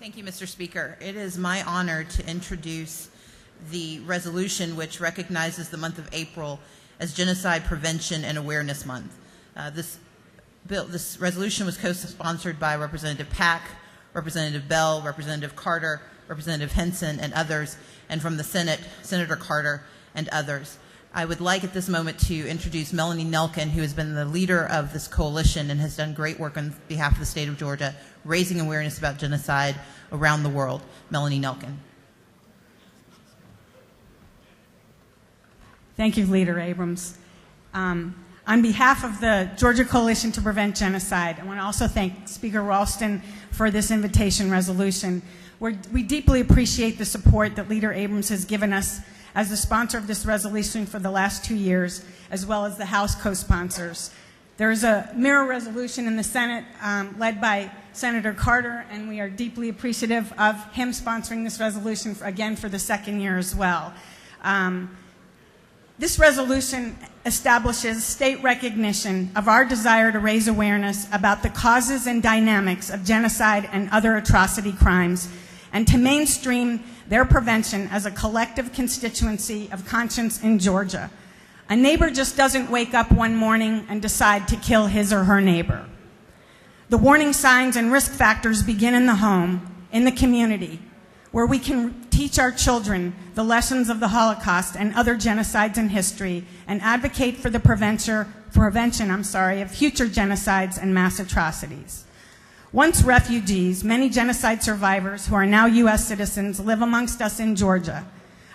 Thank you, Mr. Speaker. It is my honor to introduce the resolution which recognizes the month of April as Genocide Prevention and Awareness Month. This resolution was co-sponsored by Representative Pack, Representative Bell, Representative Carter, Representative Henson, and others, and from the Senate, Senator Carter and others. I would like at this moment to introduce Melanie Nelkin, who has been the leader of this coalition and has done great work on behalf of the state of Georgia, raising awareness about genocide around the world. Melanie Nelkin. Thank you, Leader Abrams. On behalf of the Georgia Coalition to Prevent Genocide, I want to also thank Speaker Ralston for this invitation resolution. We deeply appreciate the support that Leader Abrams has given us as the sponsor of this resolution for the last 2 years, as well as the House co-sponsors. There is a mirror resolution in the Senate led by Senator Carter, and we are deeply appreciative of him sponsoring this resolution again for the second year as well. This resolution establishes state recognition of our desire to raise awareness about the causes and dynamics of genocide and other atrocity crimes, and to mainstream their prevention as a collective constituency of conscience in Georgia. A neighbor just doesn't wake up one morning and decide to kill his or her neighbor. The warning signs and risk factors begin in the home, in the community, where we can teach our children the lessons of the Holocaust and other genocides in history and advocate for the prevention of future genocides and mass atrocities. Once refugees, many genocide survivors who are now U.S. citizens live amongst us in Georgia.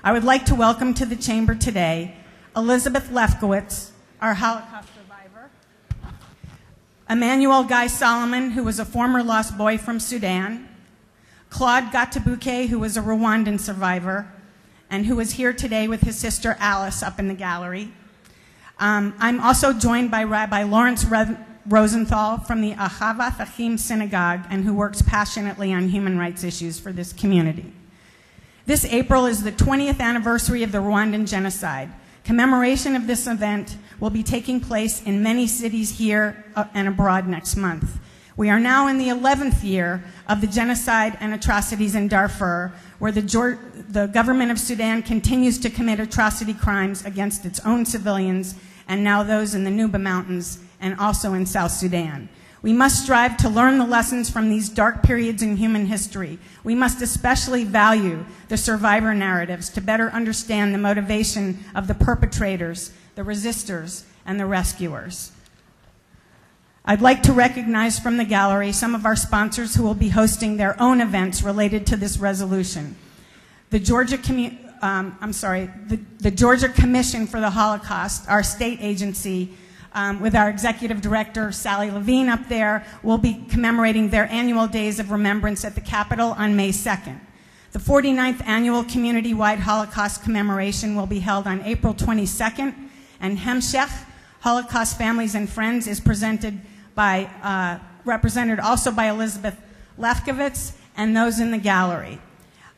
I would like to welcome to the chamber today Elizabeth Lefkowitz, our Holocaust survivor, Emmanuel Guy Solomon, who was a former lost boy from Sudan, Claude Gatabuke, who was a Rwandan survivor, and who is here today with his sister Alice up in the gallery. I'm also joined by Rabbi Lawrence Rosenthal from the Ahavat Achim Synagogue, and who works passionately on human rights issues for this community. This April is the 20th anniversary of the Rwandan genocide. Commemoration of this event will be taking place in many cities here and abroad next month. We are now in the 11th year of the genocide and atrocities in Darfur, where the government of Sudan continues to commit atrocity crimes against its own civilians, and now those in the Nuba Mountains and also in South Sudan. We must strive to learn the lessons from these dark periods in human history. We must especially value the survivor narratives to better understand the motivation of the perpetrators, the resistors, and the rescuers. I'd like to recognize from the gallery some of our sponsors who will be hosting their own events related to this resolution. The Georgia Georgia Commission for the Holocaust, our state agency, with our executive director, Sally Levine, up there, will be commemorating their annual Days of Remembrance at the Capitol on May 2nd. The 49th Annual Community-Wide Holocaust Commemoration will be held on April 22nd, and Hemshech, Holocaust Families and Friends, is represented also by Elizabeth Lefkowitz and those in the gallery.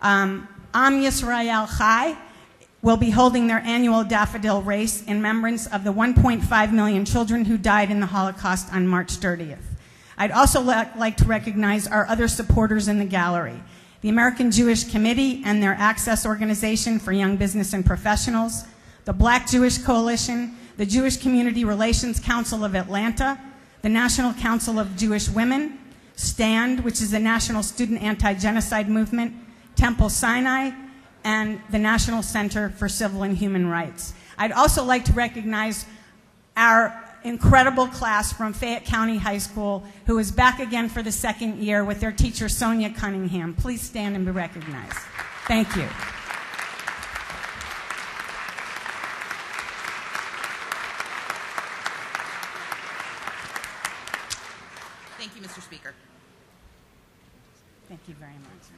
Am Yisrael Chai will be holding their annual daffodil race in remembrance of the 1.5 million children who died in the Holocaust on March 30th. I'd also like to recognize our other supporters in the gallery: the American Jewish Committee and their Access Organization for Young Business and Professionals, the Black Jewish Coalition, the Jewish Community Relations Council of Atlanta, the National Council of Jewish Women, STAND, which is the National Student Anti-Genocide Movement, Temple Sinai, and the National Center for Civil and Human Rights. I'd also like to recognize our incredible class from Fayette County High School, who is back again for the second year with their teacher, Sonia Cunningham. Please stand and be recognized. Thank you. Thank you, Mr. Speaker. Thank you very much.